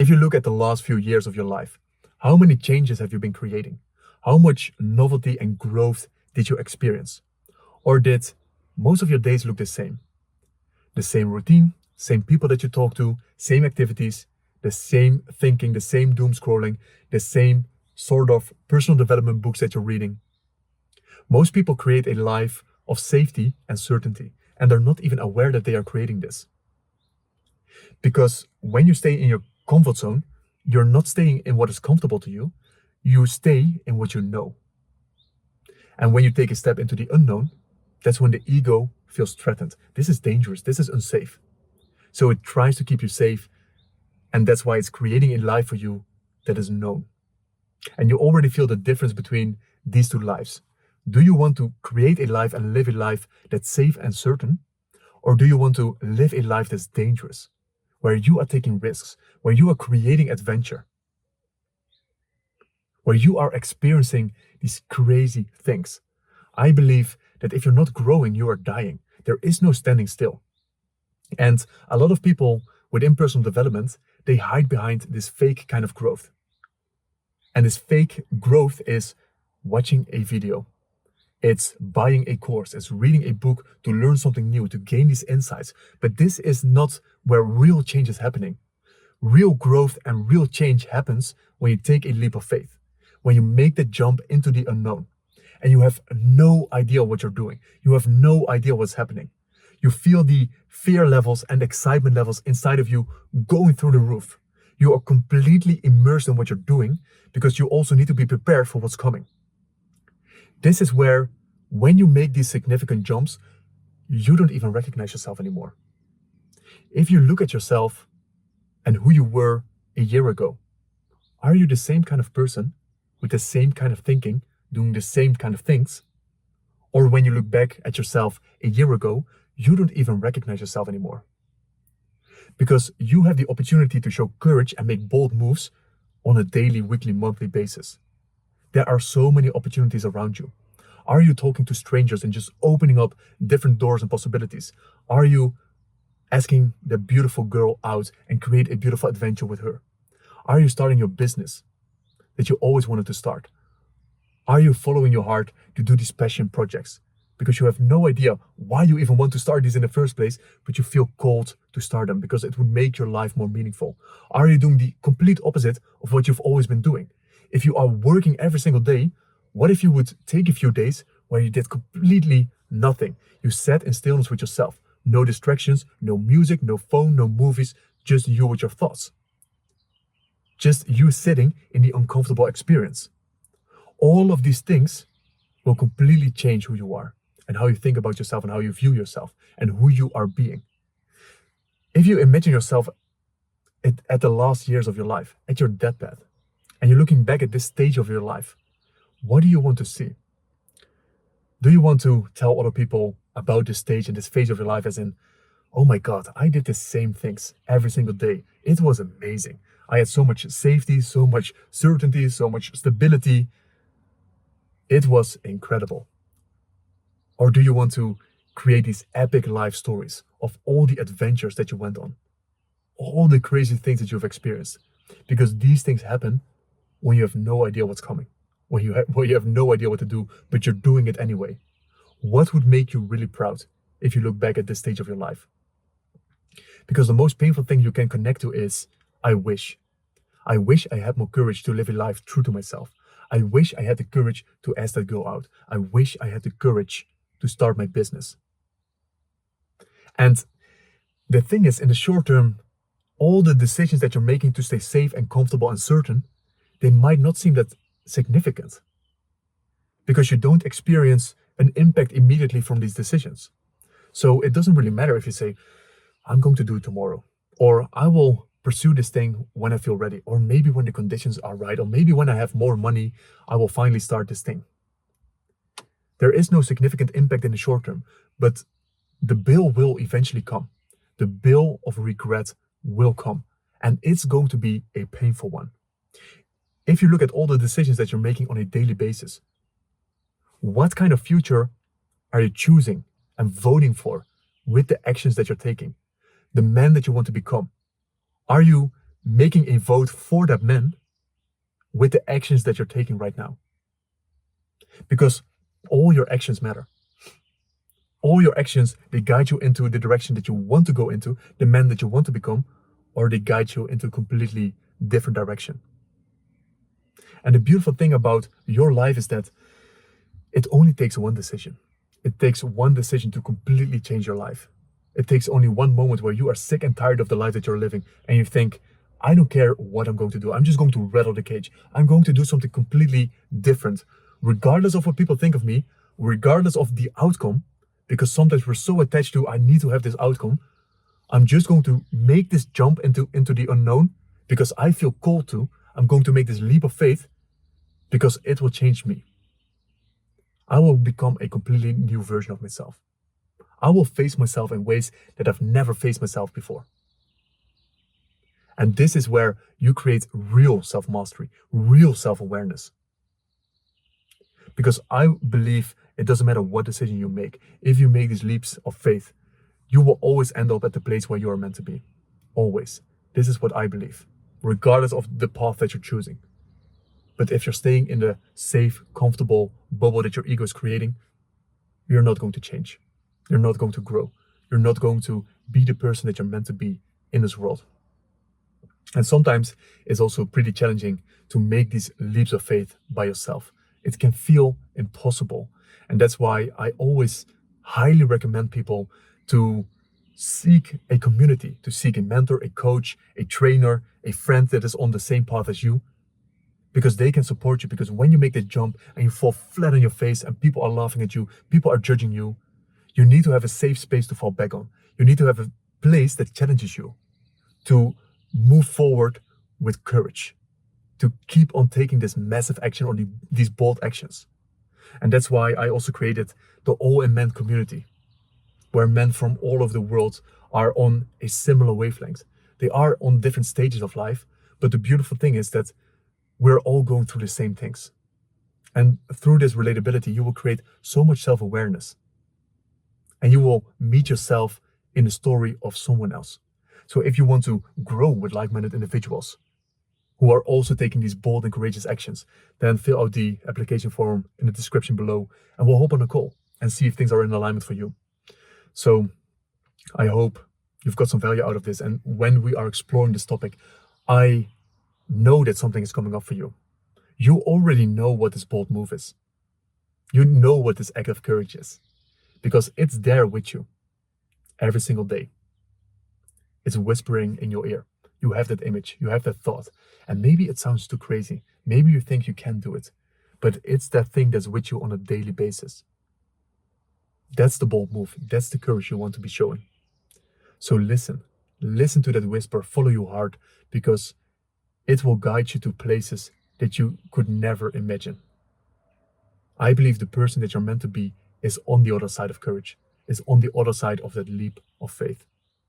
If you look at the last few years of your life, how many changes have you been creating? How much novelty and growth did you experience? Or did most of your days look the same? The same routine, same people that you talk to, same activities, the same thinking, the same doom scrolling, the same sort of personal development books that you're reading. Most people create a life of safety and certainty, and they're not even aware that they are creating this. Because when you stay in your comfort zone, you're not staying in what is comfortable to you, you stay in what you know. And when you take a step into the unknown, that's when the ego feels threatened. This is dangerous, this is unsafe. So it tries to keep you safe, and that's why it's creating a life for you that is known. And you already feel the difference between these two lives. Do you want to create a life and live a life that's safe and certain? Or do you want to live a life that's dangerous, where you are taking risks, where you are creating adventure, where you are experiencing these crazy things? I believe that if you're not growing, you are dying. There is no standing still. And a lot of people within personal development, they hide behind this fake kind of growth. And this fake growth is watching a video. It's buying a course, it's reading a book to learn something new, to gain these insights. But this is not where real change is happening. Real growth and real change happens when you take a leap of faith, when you make the jump into the unknown, and you have no idea what you're doing. You have no idea what's happening. You feel the fear levels and excitement levels inside of you going through the roof. You are completely immersed in what you're doing because you also need to be prepared for what's coming. This is where, when you make these significant jumps, you don't even recognize yourself anymore. If you look at yourself and who you were a year ago, are you the same kind of person with the same kind of thinking, doing the same kind of things? Or when you look back at yourself a year ago, you don't even recognize yourself anymore. Because you have the opportunity to show courage and make bold moves on a daily, weekly, monthly basis. There are so many opportunities around you. Are you talking to strangers and just opening up different doors and possibilities? Are you asking the beautiful girl out and create a beautiful adventure with her? Are you starting your business that you always wanted to start? Are you following your heart to do these passion projects? Because you have no idea why you even want to start these in the first place, but you feel called to start them because it would make your life more meaningful. Are you doing the complete opposite of what you've always been doing? If you are working every single day, what if you would take a few days where you did completely nothing? You sat in stillness with yourself. No distractions, no music, no phone, no movies, just you with your thoughts. Just you sitting in the uncomfortable experience. All of these things will completely change who you are and how you think about yourself and how you view yourself and who you are being. If you imagine yourself at the last years of your life, at your deathbed, and you're looking back at this stage of your life, what do you want to see? Do you want to tell other people about this stage and this phase of your life as in, oh my God, I did the same things every single day. It was amazing. I had so much safety, so much certainty, so much stability. It was incredible. Or do you want to create these epic life stories of all the adventures that you went on? All the crazy things that you've experienced? Because these things happen when you have no idea what's coming. When you have no idea what to do, but you're doing it anyway. What would make you really proud if you look back at this stage of your life? Because the most painful thing you can connect to is, I wish. I wish I had more courage to live a life true to myself. I wish I had the courage to ask that girl out. I wish I had the courage to start my business. And the thing is, in the short term, all the decisions that you're making to stay safe and comfortable and certain, they might not seem that significant because you don't experience an impact immediately from these decisions. So it doesn't really matter if you say, I'm going to do it tomorrow, or I will pursue this thing when I feel ready, or maybe when the conditions are right, or maybe when I have more money, I will finally start this thing. There is no significant impact in the short term, but the bill will eventually come. The bill of regret will come, and it's going to be a painful one. If you look at all the decisions that you're making on a daily basis, what kind of future are you choosing and voting for with the actions that you're taking? The man that you want to become. Are you making a vote for that man with the actions that you're taking right now. Because all your actions matter. All your actions, they guide you into the direction that you want to go into, the man that you want to become, or they guide you into a completely different direction. And the beautiful thing about your life is that it only takes one decision. It takes one decision to completely change your life. It takes only one moment where you are sick and tired of the life that you're living and you think, I don't care what I'm going to do. I'm just going to rattle the cage. I'm going to do something completely different, regardless of what people think of me, regardless of the outcome, because sometimes we're so attached to, I need to have this outcome. I'm just going to make this jump into the unknown because I feel called to. I'm going to make this leap of faith because it will change me. I will become a completely new version of myself. I will face myself in ways that I've never faced myself before. And this is where you create real self-mastery, real self-awareness. Because I believe it doesn't matter what decision you make. If you make these leaps of faith, you will always end up at the place where you are meant to be. Always. This is what I believe, regardless of the path that you're choosing. But if you're staying in the safe, comfortable bubble that your ego is creating, you're not going to change. You're not going to grow. You're not going to be the person that you're meant to be in this world. And sometimes it's also pretty challenging to make these leaps of faith by yourself. It can feel impossible. And that's why I always highly recommend people to seek a community, to seek a mentor, a coach, a trainer, a friend that is on the same path as you, because they can support you. Because when you make that jump and you fall flat on your face and people are laughing at you, people are judging you, you need to have a safe space to fall back on. You need to have a place that challenges you to move forward with courage, to keep on taking this massive action or these bold actions. And that's why I also created the All in Men community, where men from all over the world are on a similar wavelength. They are on different stages of life, but the beautiful thing is that we're all going through the same things. And through this relatability, you will create so much self-awareness. And you will meet yourself in the story of someone else. So if you want to grow with like-minded individuals who are also taking these bold and courageous actions, then fill out the application form in the description below and we'll hop on a call and see if things are in alignment for you. So I hope you've got some value out of this. And when we are exploring this topic, I know that something is coming up for you. You already know what this bold move is. You know what this act of courage is because it's there with you every single day. It's whispering in your ear. You have that image, you have that thought, and maybe it sounds too crazy. Maybe you think you can't do it, but it's that thing that's with you on a daily basis. That's the bold move. That's the courage you want to be showing. So listen to that whisper, follow your heart, because it will guide you to places that you could never imagine. I believe the person that you're meant to be is on the other side of courage, is on the other side of that leap of faith.